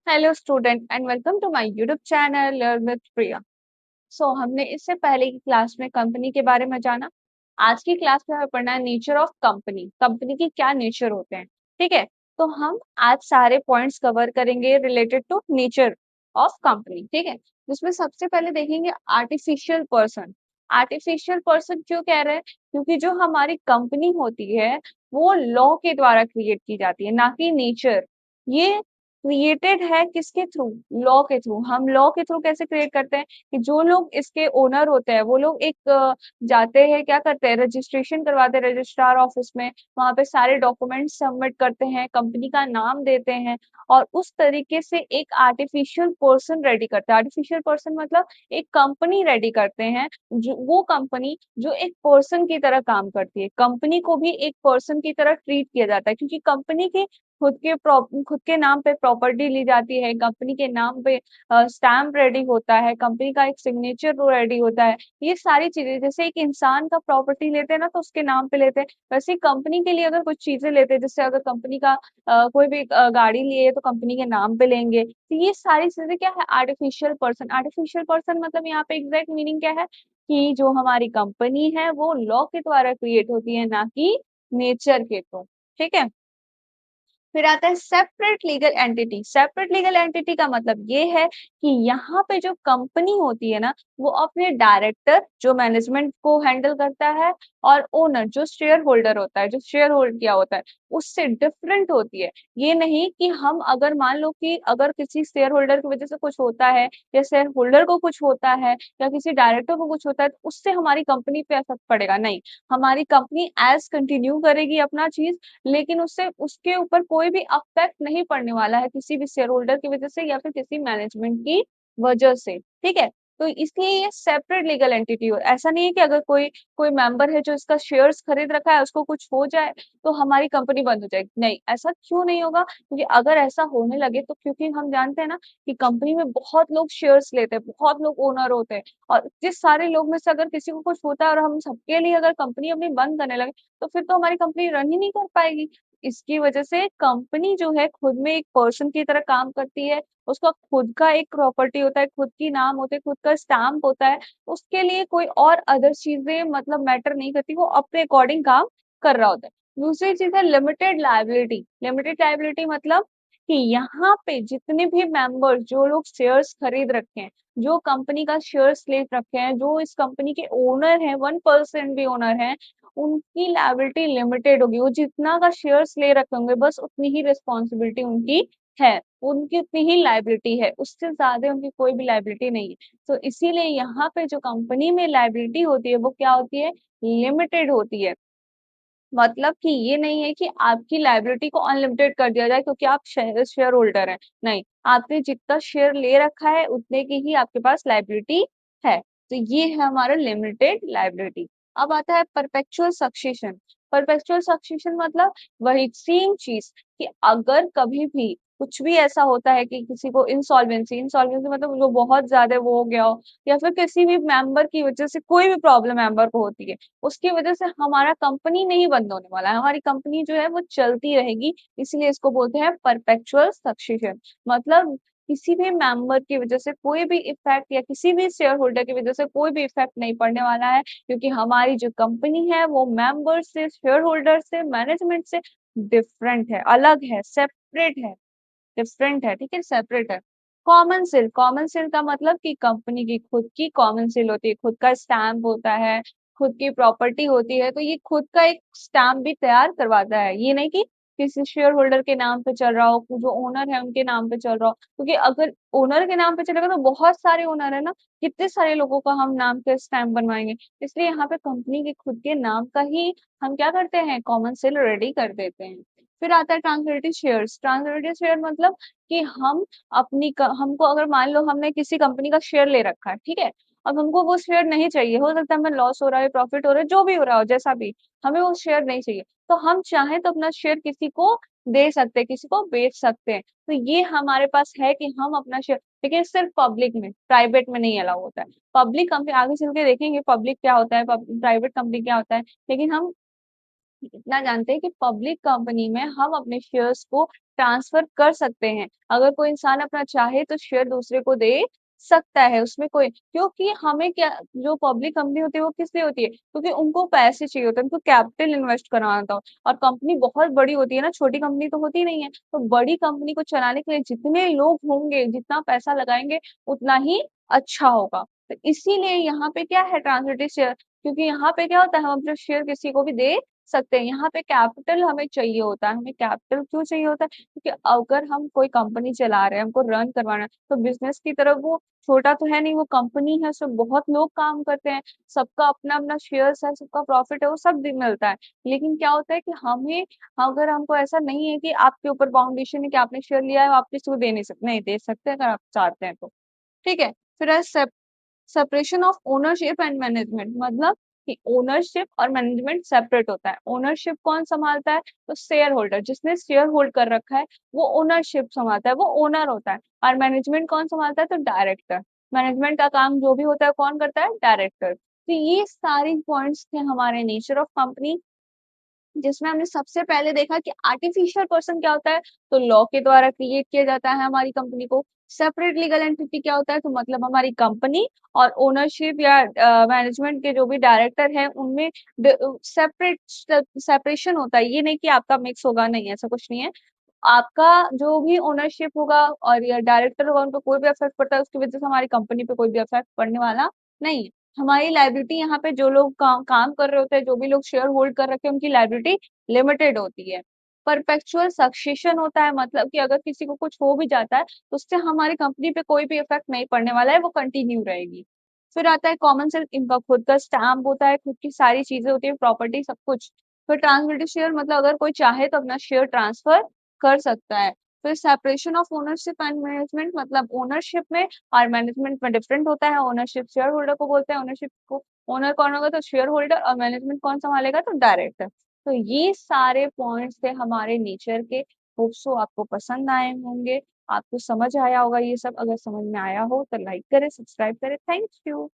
Hello student and welcome to my YouTube channel learn with Priya. हमने इससे पहले की क्लास में कंपनी के बारे में जाना। आज की क्लास में हमें पढ़ना है नेचर ऑफ कंपनी, कंपनी की क्या नेचर होते हैं। ठीक है, तो हम आज सारे पॉइंट्स कवर करेंगे related to nature of company. ठीक है, जिसमें सबसे पहले देखेंगे आर्टिफिशियल पर्सन। आर्टिफिशियल पर्सन क्यों कह रहे हैं? क्योंकि जो हमारी कंपनी होती है वो लॉ के द्वारा क्रिएट की जाती है, ना कि नेचर। ये क्रिएटेड है किसके थ्रू? लॉ के थ्रू। हम लॉ के थ्रू कैसे क्रिएट करते हैं कि जो लोग इसके ओनर होते हैं वो लोग एक जाते हैं, क्या करते हैं, रजिस्ट्रेशन करवाते हैं रजिस्ट्रार ऑफिस में। वहां पे सारे डॉक्यूमेंट सबमिट करते हैं, कंपनी का नाम देते हैं और उस तरीके से एक आर्टिफिशियल पर्सन रेडी करते हैं। आर्टिफिशियल पर्सन मतलब एक कंपनी रेडी करते हैं, जो वो कंपनी जो एक पर्सन की तरह काम करती है। कंपनी को भी एक पर्सन की तरह ट्रीट किया जाता है, क्योंकि कंपनी के खुद के नाम पे प्रॉपर्टी ली जाती है, कंपनी के नाम पे स्टैम्प रेडी होता है, कंपनी का एक सिग्नेचर रेडी होता है। ये सारी चीजें, जैसे एक इंसान का प्रॉपर्टी लेते हैं ना तो उसके नाम पे लेते हैं, वैसे ही कंपनी के लिए अगर कुछ चीजें लेते हैं, जैसे अगर कंपनी का कोई भी गाड़ी लिए तो कंपनी के नाम पे लेंगे। तो ये सारी चीजें क्या है? Artificial person. आर्टिफिशियल पर्सन मतलब यहाँ पे एग्जैक्ट मीनिंग क्या है कि जो हमारी कंपनी है वो लॉ के द्वारा क्रिएट होती है, ना कि नेचर के थ्रू। ठीक है, फिर आता है separate legal entity. Separate legal entity का मतलब ये है कि यहाँ पे जो कंपनी होती है ना, वो अपने डायरेक्टर जो मैनेजमेंट को हैंडल करता है और ओनर जो शेयर होल्डर होता है, जो शेयर होल्ड किया होता है, उससे डिफरेंट होती है। ये नहीं कि हम अगर मान लो कि अगर किसी शेयर होल्डर की वजह से कुछ होता है या शेयर होल्डर को कुछ होता है या किसी डायरेक्टर को कुछ होता है तो उससे हमारी कंपनी पे इफेक्ट पड़ेगा, नहीं। हमारी कंपनी एज कंटिन्यू करेगी अपना चीज, लेकिन उससे उसके ऊपर कोई भी अफेक्ट नहीं पड़ने वाला है किसी भी शेयर होल्डर की वजह से या फिर किसी मैनेजमेंट की वजह से। ठीक है, तो इसलिए ये सेपरेट लीगल एंटिटी हो। ऐसा नहीं है कि अगर कोई कोई मेंबर है जो इसका शेयर्स खरीद रखा है, उसको कुछ हो जाए तो हमारी कंपनी बंद हो जाएगी, नहीं, ऐसा क्यों नहीं होगा? क्योंकि अगर ऐसा होने लगे तो, क्योंकि हम जानते हैं ना कि कंपनी में बहुत लोग शेयर्स लेते हैं, बहुत लोग ओनर होते हैं, और जिस सारे लोग में से अगर किसी को कुछ होता है और हम सबके लिए अगर कंपनी अपनी बंद करने लगे तो फिर तो हमारी कंपनी रन ही नहीं कर पाएगी। इसकी वजह से कंपनी जो है खुद में एक पर्सन की तरह काम करती है। उसका खुद का एक प्रॉपर्टी होता है, खुद की नाम होते हैं, खुद का स्टैम्प होता है। उसके लिए कोई और अदर चीजें मतलब मैटर नहीं करती, वो अपने अकॉर्डिंग काम कर रहा होता है। दूसरी चीज है लिमिटेड लायबिलिटी। लिमिटेड लायबिलिटी मतलब कि यहाँ पे जितने भी मेंबर, जो लोग शेयर्स खरीद रखे हैं, जो कंपनी का शेयर्स ले रखे हैं, जो इस कंपनी के ओनर हैं, 1% भी ओनर हैं, उनकी लायबिलिटी लिमिटेड होगी। वो जितना का शेयर्स ले रखे होंगे बस उतनी ही रिस्पॉन्सिबिलिटी उनकी है, उनकी उतनी ही लायबिलिटी है, उससे ज्यादा उनकी कोई भी लायबिलिटी नहीं है। तो इसीलिए यहाँ पे जो कंपनी में लायबिलिटी होती है वो क्या होती है? लिमिटेड होती है। मतलब कि ये नहीं है कि आपकी लायबिलिटी को अनलिमिटेड कर दिया जाए क्योंकि आप शेयर शेयर होल्डर हैं, नहीं। आपने जितना शेयर ले रखा है उतने की ही आपके पास लायबिलिटी है। तो ये है हमारा लिमिटेड लायबिलिटी। अब आता है परपेचुअल सक्सेशन। परपेचुअल सक्सेशन मतलब वही सेम चीज कि अगर कभी भी कुछ भी ऐसा होता है कि किसी को इंसॉल्वेंसी, इंसॉल्वेंसी मतलब जो बहुत ज्यादा वो हो गया हो, या फिर किसी भी मेंबर की वजह से कोई भी प्रॉब्लम मेंबर को होती है, उसकी वजह से हमारा कंपनी नहीं बंद होने वाला है, हमारी कंपनी जो है वो चलती रहेगी। इसलिए इसको बोलते हैं परपेचुअल सक्सेशन। मतलब किसी भी मेंबर की वजह से कोई भी इफेक्ट या किसी भी शेयर होल्डर की वजह से कोई भी इफेक्ट नहीं पड़ने वाला है, क्योंकि हमारी जो कंपनी है वो मेंबर से, शेयर होल्डर से, मैनेजमेंट से डिफरेंट है, अलग है, सेपरेट है, डिफरेंट है। ठीक है, सेपरेट है। Common cell. कॉमन सेल का मतलब कि कंपनी की खुद की कॉमन सेल होती है, खुद का स्टैम्प होता है, खुद की प्रॉपर्टी होती है, तो ये खुद का एक स्टैम्प भी तैयार करवाता है। ये नहीं कि किसी शेयर होल्डर के नाम पे चल रहा हो, जो ओनर है उनके नाम पे चल रहा हो, क्योंकि अगर ओनर के नाम पे चलेगा तो बहुत सारे ओनर है ना, कितने सारे लोगों का हम नाम पे स्टैम्प बनवाएंगे। इसलिए यहाँ पे कंपनी के खुद के नाम का ही हम क्या करते हैं? कॉमन सेल रेडी कर देते हैं। फिर आता है ट्रांसफरेटिव शेयर्स। ट्रांसफरेटिव शेयर मतलब कि हम हमको अगर मान लो हमने किसी कंपनी का शेयर ले रखा है, ठीक है, अब हमको वो शेयर नहीं चाहिए, हो सकता है हमें लॉस हो रहा है, प्रॉफिट हो रहा है, जो भी हो रहा हो, जैसा भी, हमें वो शेयर नहीं चाहिए, तो हम चाहें तो अपना शेयर किसी को दे सकते हैं, किसी को बेच सकते हैं। तो ये हमारे पास है कि हम अपना शेयर, लेकिन सिर्फ पब्लिक में, प्राइवेट में नहीं अलाउ होता है। पब्लिक कंपनी आगे चल के देखेंगे पब्लिक क्या होता है, प्राइवेट कंपनी क्या होता है, लेकिन हम इतना जानते हैं कि पब्लिक कंपनी में हम अपने शेयर्स को ट्रांसफर कर सकते हैं। अगर कोई इंसान अपना चाहे तो शेयर दूसरे को दे सकता है, उसमें कोई क्योंकि हमें क्या जो पब्लिक कंपनी होती है वो किस लिए होती है? क्योंकि उनको पैसे चाहिए होते हैं, उनको कैपिटल इन्वेस्ट कराना होता है और कंपनी बहुत बड़ी होती है ना, छोटी कंपनी तो होती नहीं है। तो बड़ी कंपनी को चलाने के लिए जितने लोग होंगे, जितना पैसा लगाएँगे, उतना ही अच्छा होगा। तो इसीलिए यहाँ पे क्या है ट्रांसमिटेड शेयर क्योंकि यहाँ पे क्या होता है हम अपना शेयर किसी को भी दे सकते हैं। यहाँ पे कैपिटल हमें चाहिए होता है। हमें कैपिटल क्यों चाहिए होता है? क्योंकि अगर हम कोई कंपनी चला रहे हैं, हमको रन करवाना है, तो बिज़नेस की तरफ वो छोटा तो है नहीं, वो कंपनी है, उसमें बहुत लोग काम करते हैं, सबका अपना-अपना शेयर्स है, सबका प्रॉफिट है, वो सब भी मिलता है। लेकिन क्या होता है कि हमें अगर हमको ऐसा नहीं है कि आपके ऊपर बाउंडेशन है कि आपने शेयर लिया है, आप किसी को दे नहीं सकते नहीं दे सकते अगर आप चाहते हैं तो। ठीक है? फिर है separation of ownership and management मतलब कि ओनरशिप और मैनेजमेंट सेपरेट होता है। ओनरशिप कौन संभालता है? तो शेयर होल्डर जिसने शेयर होल्ड कर रखा है वो ओनरशिप संभालता है, वो ओनर होता है और मैनेजमेंट कौन संभालता है? तो डायरेक्टर। मैनेजमेंट का काम जो भी होता है कौन करता है? डायरेक्टर। तो ये सारी पॉइंट्स थे हमारे नेचर ऑफ कंपनी जिसमें हमने सबसे पहले देखा कि आर्टिफिशियल पर्सन क्या होता है तो लॉ के द्वारा क्रिएट किया जाता है हमारी कंपनी को सेपरेट लीगल एंटिटी क्या होता है तो मतलब हमारी कंपनी और ओनरशिप या मैनेजमेंट के जो भी डायरेक्टर हैं उनमें सेपरेट सेपरेशन होता है ये नहीं कि आपका मिक्स होगा नहीं ऐसा कुछ नहीं है आपका जो भी ओनरशिप होगा और या डायरेक्टर होगा उनको कोई भी इफेक्ट पड़ता है उसकी वजह से हमारी कंपनी पे कोई भी इफेक्ट पड़ने वाला नहीं है हमारी लायबिलिटी यहाँ पे जो लोग काम कर रहे होते हैं जो भी लोग शेयर होल्ड कर रखे हैं उनकी लायबिलिटी लिमिटेड होती है परपेचुअल सक्सेशन होता है मतलब कि अगर किसी को कुछ हो भी जाता है तो उससे हमारी कंपनी पे कोई भी इफेक्ट नहीं पड़ने वाला है वो कंटिन्यू रहेगी फिर आता है कॉमन सेंस इनका खुद का स्टैम्प होता है खुद की सारी चीजें होती है प्रॉपर्टी सब कुछ फिर ट्रांसमिटेड शेयर मतलब अगर कोई चाहे तो अपना शेयर ट्रांसफर कर सकता है फिर separation of ownership and management मतलब ओनरशिप में और मैनेजमेंट में डिफरेंट होता है ओनरशिप शेयर होल्डर को बोलते हैं ओनरशिप को ओनर कौन होगा तो शेयर होल्डर और मैनेजमेंट कौन संभालेगा तो डायरेक्टर तो ये सारे पॉइंट्स थे हमारे नेचर के होप सो आपको पसंद आए होंगे आपको समझ आया होगा ये सब अगर समझ में आया हो तो लाइक करें सब्सक्राइब करें थैंक यू